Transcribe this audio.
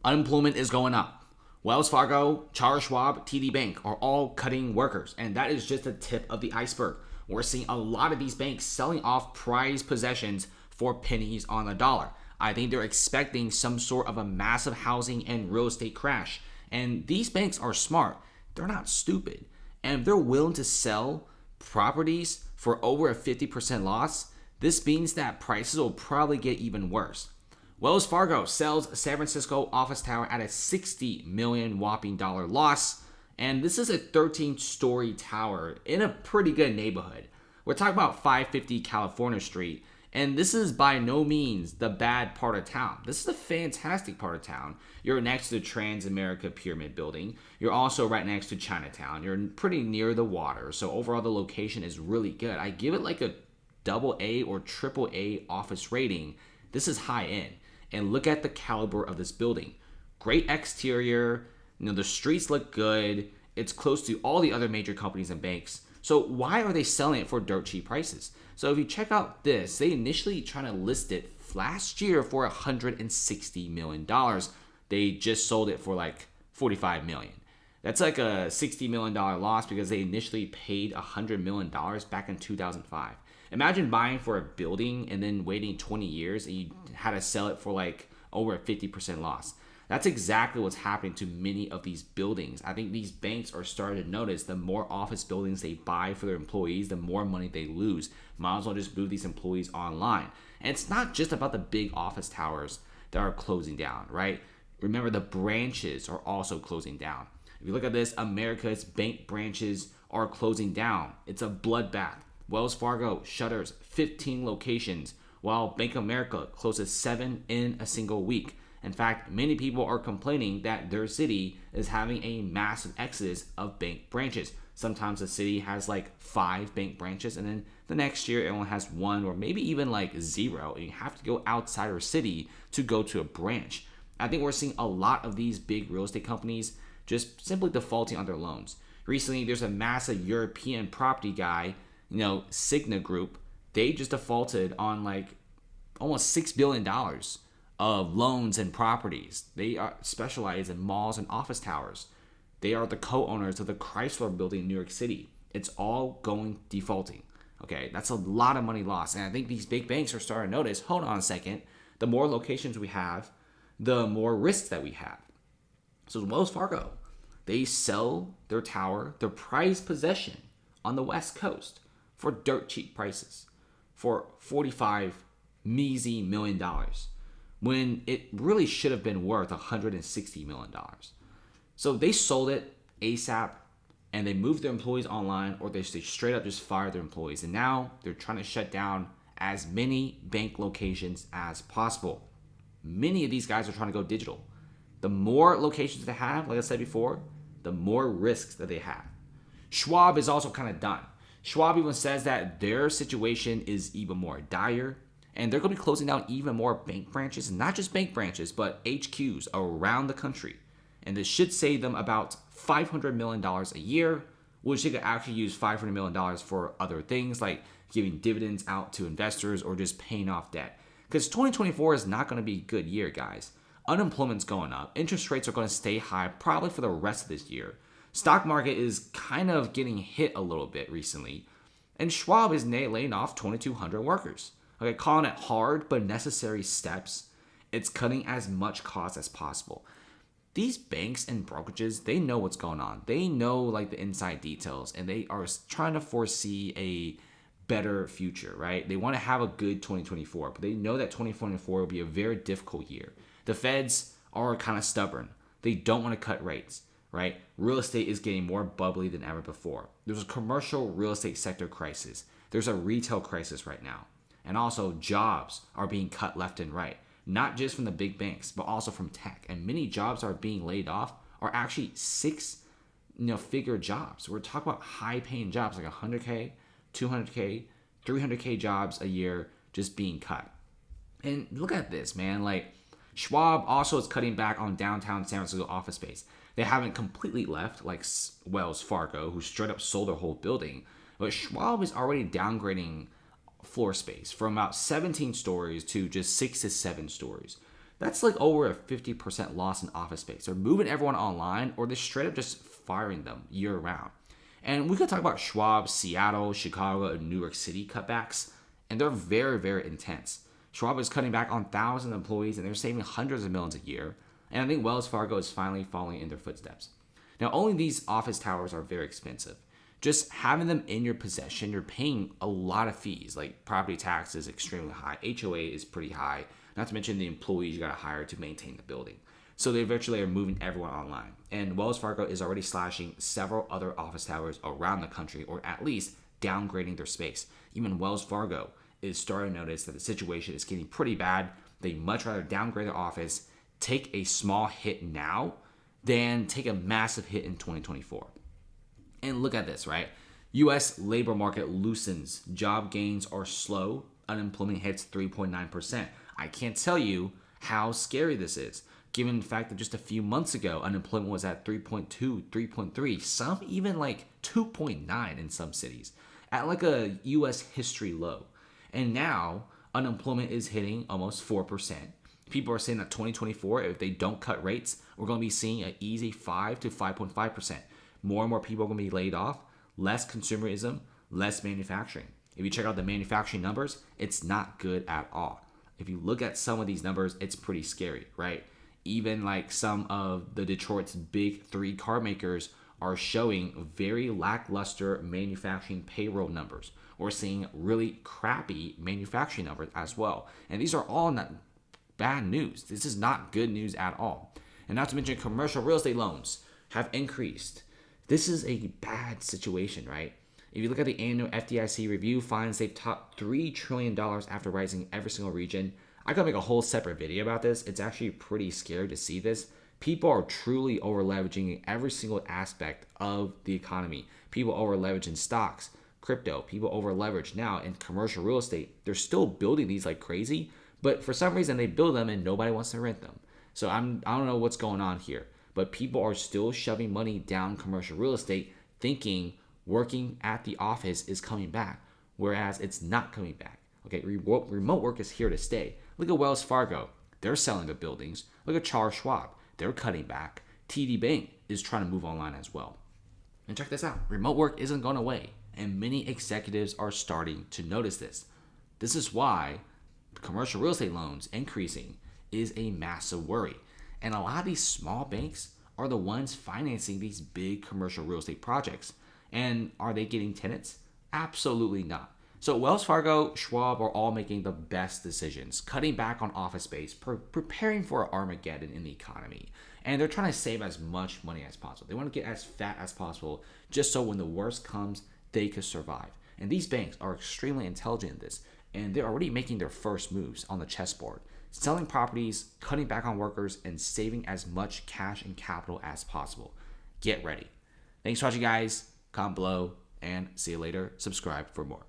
Unemployment is going up. Wells Fargo, Charles Schwab, TD Bank are all cutting workers, and that is just the tip of the iceberg. We're seeing a lot of these banks selling off prized possessions for pennies on the dollar. I think they're expecting some sort of a massive housing and real estate crash. And these banks are smart. They're not stupid. And if they're willing to sell properties for over a 50% loss, this means that prices will probably get even worse. Wells Fargo sells San Francisco office tower at a $60 million whopping dollar loss. And this is a 13-story tower in a pretty good neighborhood. We're talking about 550 California Street. And this is by no means the bad part of town. This is a fantastic part of town. You're next to the Transamerica Pyramid Building. You're also right next to Chinatown. You're pretty near the water. So overall, the location is really good. I give it like a AA or AAA office rating. This is high end. And look at the caliber of this building. Great exterior. The streets look good. It's close to all the other major companies and banks. So why are they selling it for dirt cheap prices? So if you check out this, they initially tried to list it last year for $160 million. They just sold it for like $45 million. That's like a $60 million loss because they initially paid $100 million back in 2005. Imagine buying for a building and then waiting 20 years and you had to sell it for like over a 50% loss. That's exactly what's happening to many of these buildings. I think these banks are starting to notice the more office buildings they buy for their employees, the more money they lose. Might as well just move these employees online. And it's not just about the big office towers that are closing down, right? Remember, the branches are also closing down. If you look at this, America's bank branches are closing down. It's a bloodbath. Wells Fargo shutters 15 locations, while Bank of America closes 7 in a single week. In fact, many people are complaining that their city is having a massive exodus of bank branches. Sometimes the city has like 5 bank branches, and then the next year it only has 1 or maybe even like 0. And you have to go outside our city to go to a branch. I think we're seeing a lot of these big real estate companies just simply defaulting on their loans. Recently, there's a massive European property guy, Cigna Group. They just defaulted on like almost $6 billion of loans and properties. They are specialized in malls and office towers. They are the co-owners of the Chrysler building in New York City. It's all going defaulting. Okay, that's a lot of money lost. And I think these big banks are starting to notice, hold on a second, the more locations we have, the more risks that we have. So Wells Fargo, they sell their tower, their prized possession on the West Coast for dirt cheap prices, for $45 measly million, when it really should have been worth $160 million. So they sold it ASAP, and they moved their employees online, or they straight up just fired their employees. And now they're trying to shut down as many bank locations as possible. Many of these guys are trying to go digital. The more locations they have, like I said before, the more risks that they have. Schwab is also kind of done. Schwab even says that their situation is even more dire, and they're going to be closing down even more bank branches, and not just bank branches, but HQs around the country. And this should save them about $500 million a year, which they could actually use $500 million for other things like giving dividends out to investors or just paying off debt. Because 2024 is not going to be a good year, guys. Unemployment's going up. Interest rates are going to stay high probably for the rest of this year. Stock market is kind of getting hit a little bit recently. And Schwab is laying off 2,200 workers. Okay, calling it hard but necessary steps. It's cutting as much cost as possible. These banks and brokerages, they know what's going on. They know like the inside details, and they are trying to foresee a better future, right? They want to have a good 2024, but they know that 2024 will be a very difficult year. The Feds are kind of stubborn. They don't want to cut rates, right? Real estate is getting more bubbly than ever before. There's a commercial real estate sector crisis. There's a retail crisis right now. And also jobs are being cut left and right, not just from the big banks, but also from tech. And many jobs are being laid off are actually figure jobs. We're talking about high paying jobs like 100K, 200K, 300K jobs a year just being cut. And look at this, man. Like Schwab also is cutting back on downtown San Francisco office space. They haven't completely left like Wells Fargo, who straight up sold their whole building. But Schwab is already downgrading floor space from about 17 stories to just 6 to 7 stories. That's like over a 50% loss in office space. They're moving everyone online, or they're straight up just firing them year round. And we could talk about Schwab, Seattle, Chicago, and New York City cutbacks, and they're very, very intense. Schwab is cutting back on thousands of employees, and they're saving hundreds of millions a year. And I think Wells Fargo is finally following in their footsteps. Now, only these office towers are very expensive. Just having them in your possession, you're paying a lot of fees, like property tax is extremely high, HOA is pretty high, not to mention the employees you got to hire to maintain the building. So they virtually are moving everyone online. And Wells Fargo is already slashing several other office towers around the country, or at least downgrading their space. Even Wells Fargo is starting to notice that the situation is getting pretty bad. They much rather downgrade their office, take a small hit now, than take a massive hit in 2024. And look at this, right? U.S. labor market loosens. Job gains are slow. Unemployment hits 3.9%. I can't tell you how scary this is, given the fact that just a few months ago, unemployment was at 3.2, 3.3, some even like 2.9 in some cities, at like a U.S. history low. And now unemployment is hitting almost 4%. People are saying that 2024, if they don't cut rates, we're going to be seeing an easy 5 to 5.5%. More and more people are going to be laid off, less consumerism, less manufacturing. If you check out the manufacturing numbers, it's not good at all. If you look at some of these numbers, it's pretty scary, right? Even like some of the Detroit's big 3 car makers are showing very lackluster manufacturing payroll numbers. We're seeing really crappy manufacturing numbers as well. And these are all not bad news. This is not good news at all. And not to mention commercial real estate loans have increased. This is a bad situation, right? If you look at the annual FDIC review, finds they've topped $3 trillion after rising every single region. I could make a whole separate video about this. It's actually pretty scary to see this. People are truly over leveraging every single aspect of the economy. People over leveraging stocks, crypto. People over leverage now in commercial real estate. They're still building these like crazy, but for some reason they build them and nobody wants to rent them. So I don't know what's going on here, but people are still shoving money down commercial real estate, thinking working at the office is coming back, whereas it's not coming back. Okay, remote work is here to stay. Look at Wells Fargo. They're selling their buildings. Look at Charles Schwab. They're cutting back. TD Bank is trying to move online as well. And check this out. Remote work isn't going away, and many executives are starting to notice this. This is why commercial real estate loans increasing is a massive worry. And a lot of these small banks are the ones financing these big commercial real estate projects. And are they getting tenants? Absolutely not. So Wells Fargo, Schwab are all making the best decisions, cutting back on office space, preparing for Armageddon in the economy. And they're trying to save as much money as possible. They want to get as fat as possible just so when the worst comes, they could survive. And these banks are extremely intelligent in this. And they're already making their first moves on the chessboard, selling properties, cutting back on workers, and saving as much cash and capital as possible. Get ready. Thanks for watching, guys. Comment below, and see you later. Subscribe for more.